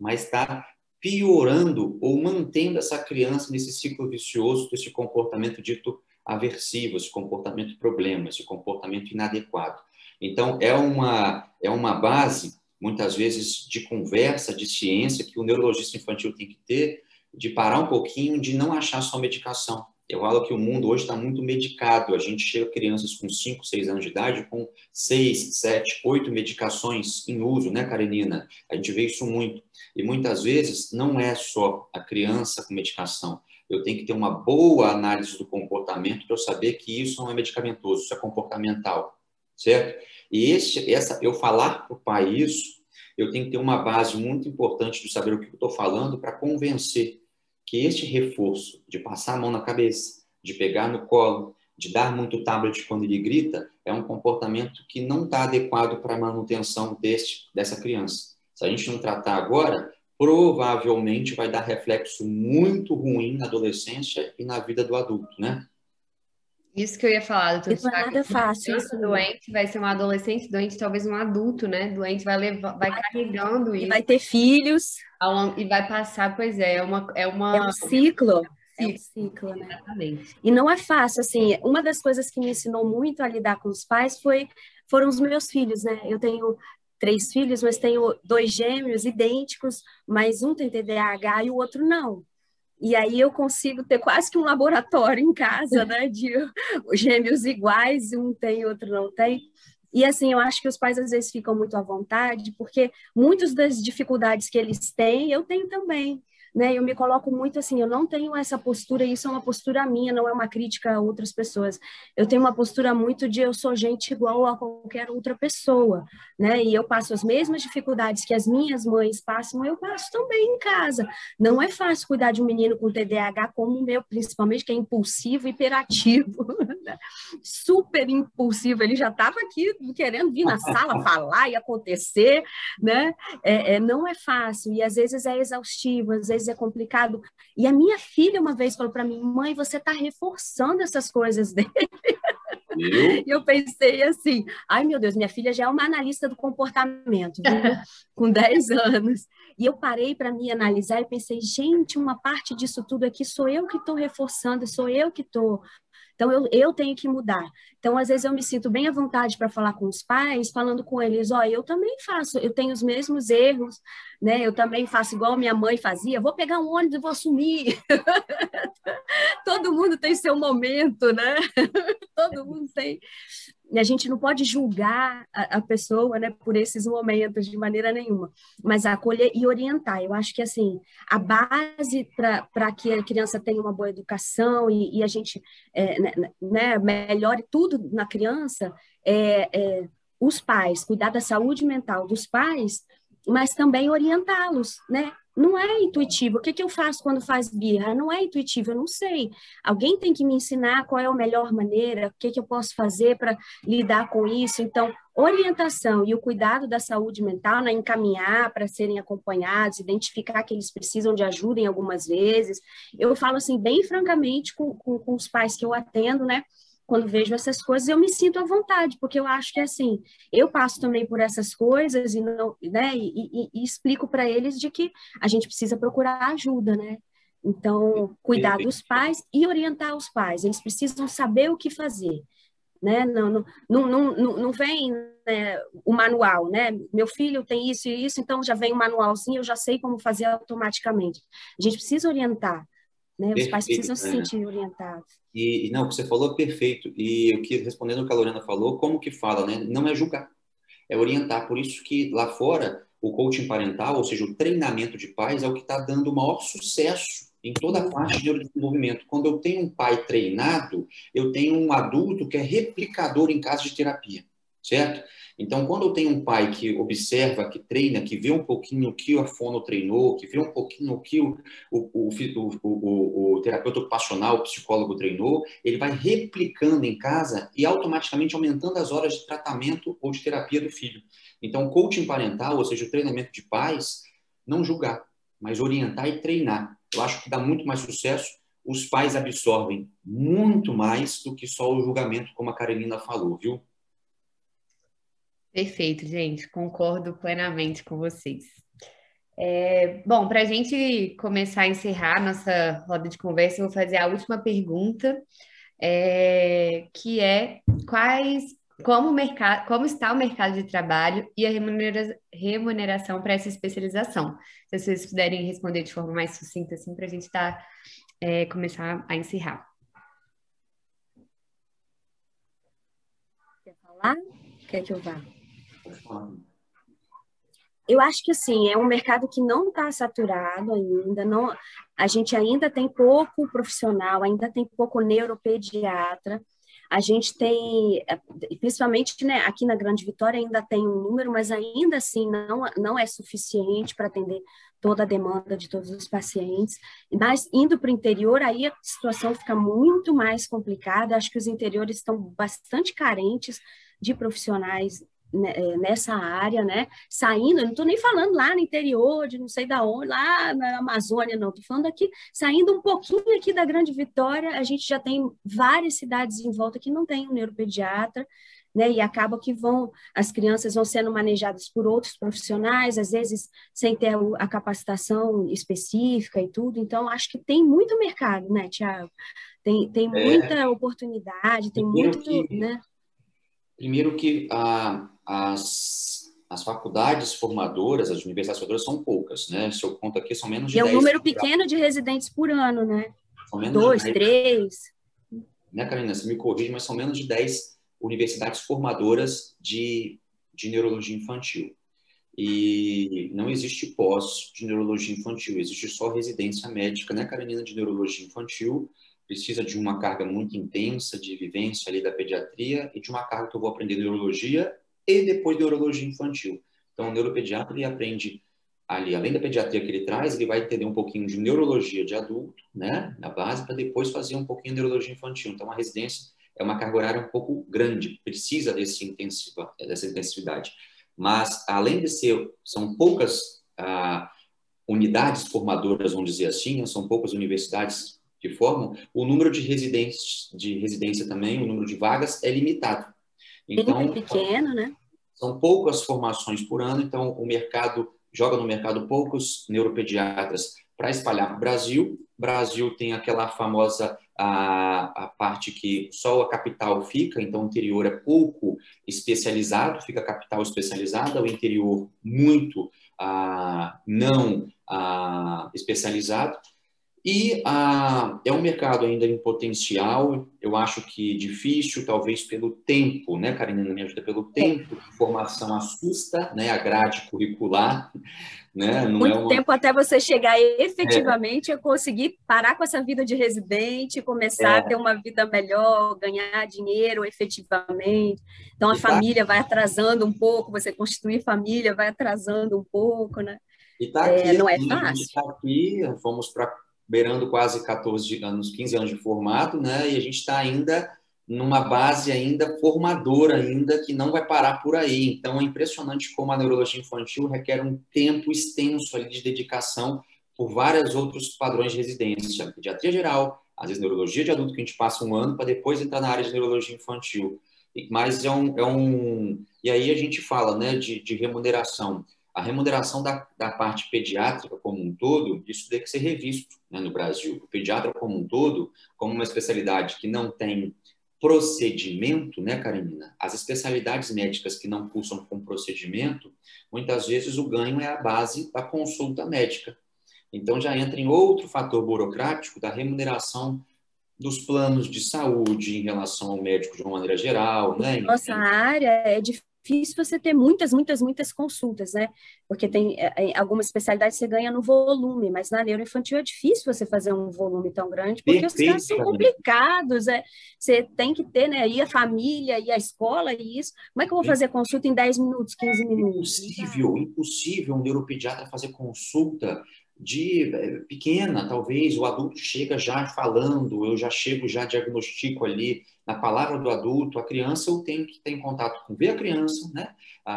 mas está piorando ou mantendo essa criança nesse ciclo vicioso desse comportamento dito aversivo, esse comportamento problema, esse comportamento inadequado. Então, é uma base, muitas vezes, de conversa, de ciência, que o neurologista infantil tem que ter, de parar um pouquinho, de não achar só medicação. Eu falo que o mundo hoje está muito medicado. A gente chega a crianças com 5, 6 anos de idade com 6, 7, 8 medicações em uso, né, Karenina? A gente vê isso muito. E muitas vezes não é só a criança com medicação. Eu tenho que ter uma boa análise do comportamento para eu saber que isso não é medicamentoso, isso é comportamental, certo? E eu falar para o pai isso, eu tenho que ter uma base muito importante de saber o que eu estou falando para convencer que este reforço de passar a mão na cabeça, de pegar no colo, de dar muito tablet quando ele grita, é um comportamento que não está adequado para a manutenção dessa criança. Se a gente não tratar agora, provavelmente vai dar reflexo muito ruim na adolescência e na vida do adulto, né? Isso que eu ia falar, doutor Não é nada fácil. Criança doente vai ser um adolescente doente, talvez um adulto, né? Doente vai carregando E isso. vai ter filhos. E vai passar, pois é, É um ciclo. É um ciclo, né? Exatamente. E não é fácil, assim, uma das coisas que me ensinou muito a lidar com os pais foram os meus filhos, né? Eu tenho 3 filhos, mas tenho 2 gêmeos idênticos, mas um tem TDAH e o outro não. E aí eu consigo ter quase que um laboratório em casa, né? De gêmeos iguais, um tem, outro não tem. E assim, eu acho que os pais às vezes ficam muito à vontade, porque muitas das dificuldades que eles têm, eu tenho também. Né? Eu me coloco muito assim, eu não tenho essa postura, isso é uma postura minha, não é uma crítica a outras pessoas. Eu tenho uma postura muito de eu sou gente igual a qualquer outra pessoa, né? E eu passo as mesmas dificuldades que as minhas mães passam, eu passo também em casa. Não é fácil cuidar de um menino com TDAH como o meu, principalmente, que é impulsivo e hiperativo, né? Super impulsivo, ele já estava aqui querendo vir na sala falar e acontecer, né? Não é fácil, e às vezes é exaustivo, às vezes é complicado. E a minha filha uma vez falou para mim, mãe, você está reforçando essas coisas dele. Viu? E eu pensei assim, ai meu Deus, minha filha já é uma analista do comportamento, viu? Com 10 anos. E eu parei para me analisar e pensei, gente, uma parte disso tudo aqui sou eu que estou reforçando, sou eu que estou. Então, eu tenho que mudar. Então, às vezes, eu me sinto bem à vontade para falar com os pais, falando com eles, ó, eu também faço, eu tenho os mesmos erros, né? Eu também faço igual minha mãe fazia, vou pegar um ônibus e vou sumir. Todo mundo tem seu momento, né? Todo mundo tem. E a gente não pode julgar a pessoa, né, por esses momentos de maneira nenhuma, mas acolher e orientar. Eu acho que assim a base para que a criança tenha uma boa educação e a gente né, melhore tudo na criança os pais, cuidar da saúde mental dos pais, mas também orientá-los, né? Não é intuitivo. O que eu faço quando faz birra? Não é intuitivo, eu não sei. Alguém tem que me ensinar qual é a melhor maneira, o que eu posso fazer para lidar com isso. Então, orientação e o cuidado da saúde mental, né, encaminhar para serem acompanhados, identificar que eles precisam de ajuda em algumas vezes. Eu falo assim, bem francamente, com os pais que eu atendo, né? Quando vejo essas coisas, eu me sinto à vontade, porque eu acho que assim, eu passo também por essas coisas e não, né, e explico para eles de que a gente precisa procurar ajuda, né? Então, cuidar dos pais e orientar os pais, eles precisam saber o que fazer, né? Não vem, né, o manual, né? Meu filho tem isso e isso, então já vem o manualzinho, eu já sei como fazer automaticamente. A gente precisa orientar, né? Os pais Perfeito, precisam se Karina. sentir orientados. E não, o que você falou é perfeito. E o que, respondendo o que a Lorena falou, como que fala, né? Não é julgar, é orientar. Por isso que lá fora, o coaching parental, ou seja, o treinamento de pais, é o que está dando o maior sucesso em toda a parte de neurodesenvolvimento. Quando eu tenho um pai treinado, eu tenho um adulto que é replicador em caso de terapia, certo? Então, quando eu tenho um pai que observa, que treina, que vê um pouquinho o que a fono treinou, que vê um pouquinho o que o terapeuta ocupacional, o psicólogo treinou, ele vai replicando em casa e automaticamente aumentando as horas de tratamento ou de terapia do filho. Então, coaching parental, ou seja, o treinamento de pais, não julgar, mas orientar e treinar. Eu acho que dá muito mais sucesso. Os pais absorvem muito mais do que só o julgamento, como a Karenina falou, viu? Perfeito, gente. Concordo plenamente com vocês. Bom, para a gente começar a encerrar nossa roda de conversa, eu vou fazer a última pergunta, que é como está o mercado de trabalho e a remuneração para essa especialização? Se vocês puderem responder de forma mais sucinta, assim, para a gente começar a encerrar. Quer falar? Quer que eu vá? Eu acho que assim, é um mercado que não está saturado ainda, não, a gente ainda tem pouco profissional, ainda tem pouco neuropediatra, a gente tem, principalmente, né, aqui na Grande Vitória ainda tem um número, mas ainda assim não é suficiente para atender toda a demanda de todos os pacientes, mas indo para o interior, aí a situação fica muito mais complicada, acho que os interiores estão bastante carentes de profissionais nessa área, né? Saindo, eu não estou nem falando lá no interior, de não sei da onde, lá na Amazônia, não, estou falando aqui, saindo um pouquinho aqui da Grande Vitória, a gente já tem várias cidades em volta que não tem um neuropediatra, né? E acaba que as crianças vão sendo manejadas por outros profissionais, às vezes sem ter a capacitação específica e tudo, então acho que tem muito mercado, né, Thiago? Tem muita oportunidade, tem muito, né? Primeiro que as faculdades formadoras, as universidades formadoras são poucas, né? Se eu conto aqui, são menos de 10. É um número pequeno de residentes por ano, né? São menos 2, de 10, 3. Né, Carolina? Você me corrige, mas são menos de 10 universidades formadoras de neurologia infantil. E não existe pós de neurologia infantil, existe só residência médica, né, Carolina, de neurologia infantil. Precisa de uma carga muito intensa de vivência ali da pediatria e de uma carga que eu vou aprender neurologia e depois neurologia infantil. Então, o neuropediatra, ele aprende ali, além da pediatria que ele traz, ele vai entender um pouquinho de neurologia de adulto, né, na base, para depois fazer um pouquinho de neurologia infantil. Então, a residência é uma carga horária um pouco grande, precisa dessa intensividade. Mas, além de são poucas unidades formadoras, vamos dizer assim, são poucas universidades que formam, o número de residência também, o número de vagas é limitado. Então, pequeno, né? São poucas formações por ano, então o mercado joga no mercado poucos neuropediatras para espalhar para o Brasil. O Brasil tem aquela famosa a parte que só a capital fica, então o interior é pouco especializado, fica a capital especializada, o interior muito não especializado. E é um mercado ainda em potencial, eu acho que difícil, talvez pelo tempo, né, Karina, me ajuda, pelo tempo, a formação assusta, né, a grade curricular, né, não muito tempo até você chegar efetivamente a conseguir parar com essa vida de residente, começar a ter uma vida melhor, ganhar dinheiro efetivamente. Então, a família vai atrasando um pouco, você constituir família vai atrasando um pouco, né? E tá aqui, não é a fácil. gente está aqui, fomos para beirando quase 14 anos, 15 anos de formato, né? E a gente está ainda numa base ainda formadora ainda que não vai parar por aí. Então é impressionante como a neurologia infantil requer um tempo extenso ali de dedicação por vários outros padrões de residência, pediatria geral, às vezes neurologia de adulto que a gente passa um ano para depois entrar na área de neurologia infantil. Mas e aí a gente fala, né, de remuneração. A remuneração da parte pediátrica como um todo, isso tem que ser revisto, né, no Brasil. O pediatra como um todo, como uma especialidade que não tem procedimento, né, Carolina? As especialidades médicas que não cursam com procedimento, muitas vezes o ganho é a base da consulta médica. Então já entra em outro fator burocrático da remuneração dos planos de saúde em relação ao médico de uma maneira geral, né? Nossa área é difícil você ter muitas consultas, né? Porque tem algumas especialidades que você ganha no volume, mas na neuroinfantil é difícil você fazer um volume tão grande, porque os casos são complicados, você tem que ter, né, aí a família, e a escola, e isso. Como é que eu vou fazer consulta em 10 minutos, 15 minutos? Impossível um neuropediatra fazer consulta pequena, talvez, o adulto chega já falando, eu já chego, já diagnostico ali, na palavra do adulto, a criança eu tenho que ter em contato com ver a criança, né?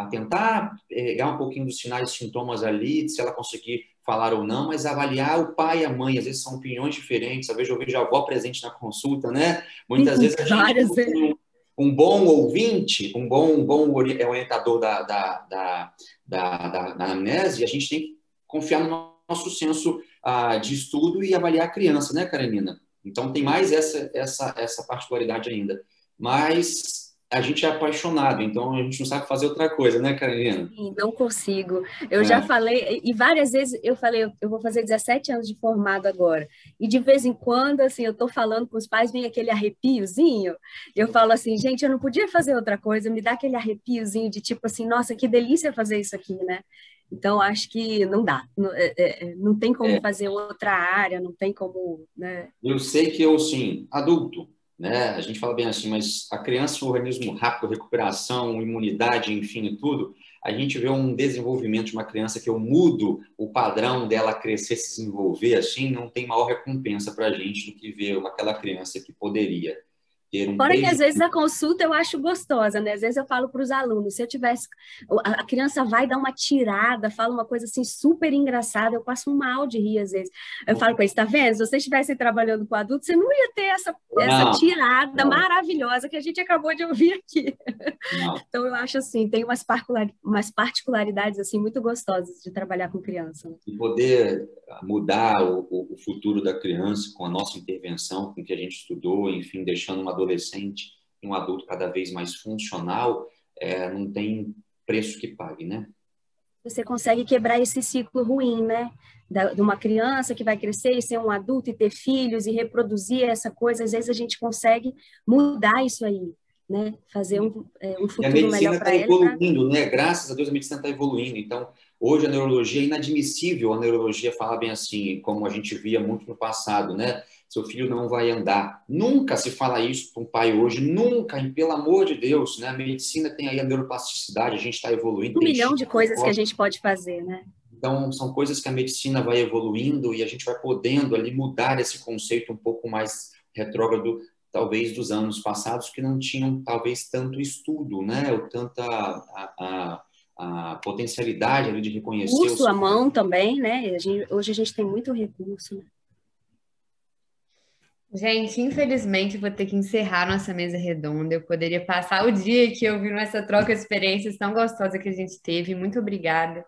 Tentar pegar um pouquinho dos sinais e sintomas ali, se ela conseguir falar ou não, mas avaliar o pai e a mãe, às vezes são opiniões diferentes, às vezes eu vejo a avó presente na consulta, né? Muitas vezes a gente tem um bom ouvinte, um bom orientador da anamnese, a gente tem que confiar no nosso senso de estudo e avaliar a criança, né, Karenina? Então, tem mais essa particularidade ainda. Mas a gente é apaixonado, então a gente não sabe fazer outra coisa, né, Karenina? Sim, não consigo. Eu já falei, e várias vezes eu falei, eu vou fazer 17 anos de formado agora. E de vez em quando, assim, eu tô falando com os pais, vem aquele arrepiozinho. Eu falo assim, gente, eu não podia fazer outra coisa, me dá aquele arrepiozinho de tipo assim, nossa, que delícia fazer isso aqui, né? Então, acho que não dá. Não tem como fazer outra área, não tem como, né? Eu sei que eu, sim, adulto, né? A gente fala bem assim, mas a criança, o organismo rápido, recuperação, imunidade, enfim, tudo, a gente vê um desenvolvimento de uma criança que eu mudo o padrão dela crescer, se desenvolver, assim, não tem maior recompensa para a gente do que ver aquela criança que poderia ter um Fora que às vezes a consulta eu acho gostosa, né? Às vezes eu falo para os alunos, se eu tivesse... A criança vai dar uma tirada, fala uma coisa assim super engraçada, eu passo um mal de rir às vezes. Eu falo com eles, tá vendo? Se vocês estivessem trabalhando com adultos, você não ia ter essa tirada maravilhosa que a gente acabou de ouvir aqui. Então eu acho assim, tem umas particularidades assim muito gostosas de trabalhar com criança. Né? E poder mudar o futuro da criança com a nossa intervenção, com o que a gente estudou, enfim, deixando uma adolescente e um adulto cada vez mais funcional, não tem preço que pague, né? Você consegue quebrar esse ciclo ruim, né? De uma criança que vai crescer e ser um adulto e ter filhos e reproduzir essa coisa, às vezes a gente consegue mudar isso aí, né? Fazer um futuro melhor para ela. A medicina está evoluindo, né? Graças a Deus a medicina está evoluindo. Então, hoje a neurologia é inadmissível. A neurologia fala bem assim, como a gente via muito no passado, né? Seu filho não vai andar. Nunca se fala isso para um pai hoje, nunca, e pelo amor de Deus, né? A medicina tem aí a neuroplasticidade, a gente está evoluindo. 1 milhão de coisas que a gente pode fazer, né? Então, são coisas que a medicina vai evoluindo e a gente vai podendo ali mudar esse conceito um pouco mais retrógrado, talvez dos anos passados, que não tinham talvez tanto estudo, né? Ou tanta a potencialidade ali de reconhecer... Recurso à mão também, né? Hoje a gente tem muito recurso, né? Gente, infelizmente vou ter que encerrar nossa mesa redonda. Eu poderia passar o dia aqui ouvindo essa troca de experiências tão gostosa que a gente teve. Muito obrigada.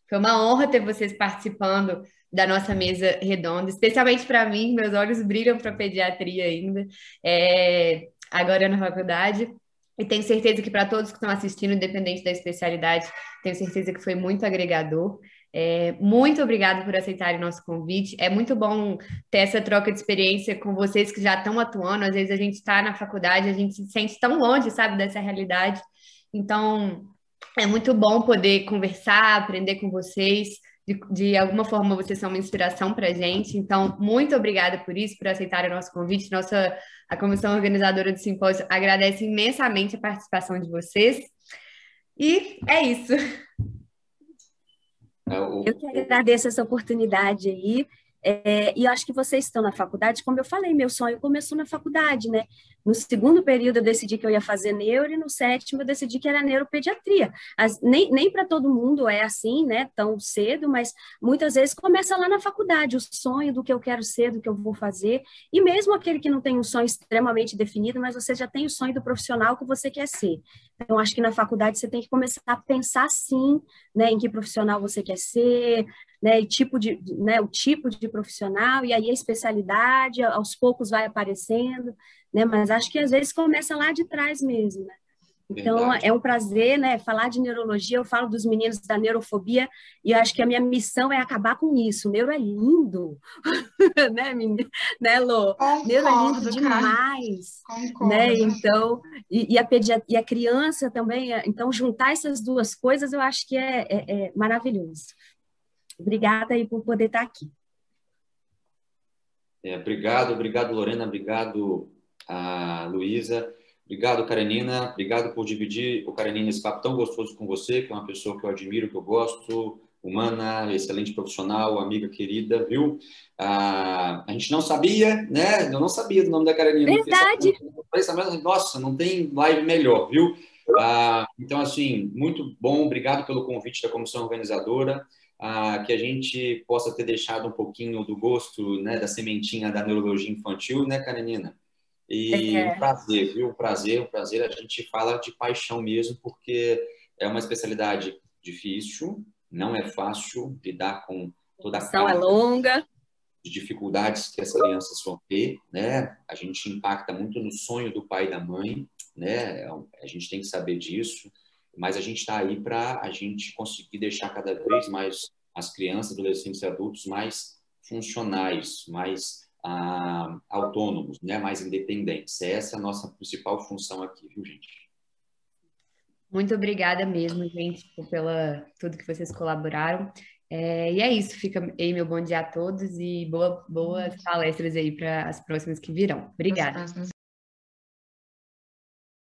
Foi uma honra ter vocês participando da nossa mesa redonda, especialmente para mim. Meus olhos brilham para pediatria ainda, agora na faculdade. E tenho certeza que para todos que estão assistindo, independente da especialidade, tenho certeza que foi muito agregador. Muito obrigada por aceitarem o nosso convite. É muito bom ter essa troca de experiência com vocês que já estão atuando. Às vezes a gente está na faculdade, a gente se sente tão longe, sabe, dessa realidade. Então, é muito bom poder conversar, aprender com vocês. De alguma forma, vocês são uma inspiração para a gente. Então, muito obrigada por isso, por aceitarem o nosso convite. A comissão organizadora do simpósio agradece imensamente a participação de vocês. E é isso. Eu que agradeço essa oportunidade aí. E eu acho que vocês estão na faculdade, como eu falei, meu sonho começou na faculdade, né? No segundo período eu decidi que eu ia fazer neuro e no sétimo eu decidi que era neuropediatria. Nem para todo mundo é assim, né? Tão cedo, mas muitas vezes começa lá na faculdade, o sonho do que eu quero ser, do que eu vou fazer. E mesmo aquele que não tem um sonho extremamente definido, mas você já tem o sonho do profissional que você quer ser. Então, acho que na faculdade você tem que começar a pensar sim, né, em que profissional você quer ser, né, o tipo de profissional, e aí a especialidade aos poucos vai aparecendo, né, mas acho que às vezes começa lá de trás mesmo, né? Então, Verdade. é um prazer, né, falar de neurologia. Eu falo dos meninos da neurofobia e eu acho que a minha missão é acabar com isso. O neuro é lindo, né, menina? Né, Lô? Neuro é lindo Concordo, cara. demais, né? Concordo. Então, e a criança também. Então, juntar essas duas coisas eu acho que é maravilhoso. Obrigada aí por poder estar aqui. Obrigado, Lorena, obrigado, Luísa, obrigado, Karenina, obrigado por dividir, Karenina, esse papo tão gostoso com você, que é uma pessoa que eu admiro, que eu gosto, humana, excelente profissional, amiga querida, viu? A gente não sabia, né? Eu não sabia do nome da Karenina. Verdade. Nossa, não tem live melhor, viu? Então, assim, muito bom, obrigado pelo convite da comissão organizadora. Que a gente possa ter deixado um pouquinho do gosto, né, da sementinha da neurologia infantil, né, Karenina? E um prazer, viu? Um prazer. A gente fala de paixão mesmo, porque é uma especialidade difícil, não é fácil lidar com toda a carga é longa de dificuldades que as crianças vão ter, né? A gente impacta muito no sonho do pai e da mãe, né? A gente tem que saber disso, mas a gente está aí para a gente conseguir deixar cada vez mais as crianças, adolescentes e adultos mais funcionais, mais autônomos, né? Mais independentes. Essa é a nossa principal função aqui, viu, gente? Muito obrigada mesmo, gente, pela tudo que vocês colaboraram. E é isso, fica aí meu bom dia a todos e boas palestras aí para as próximas que virão. Obrigada.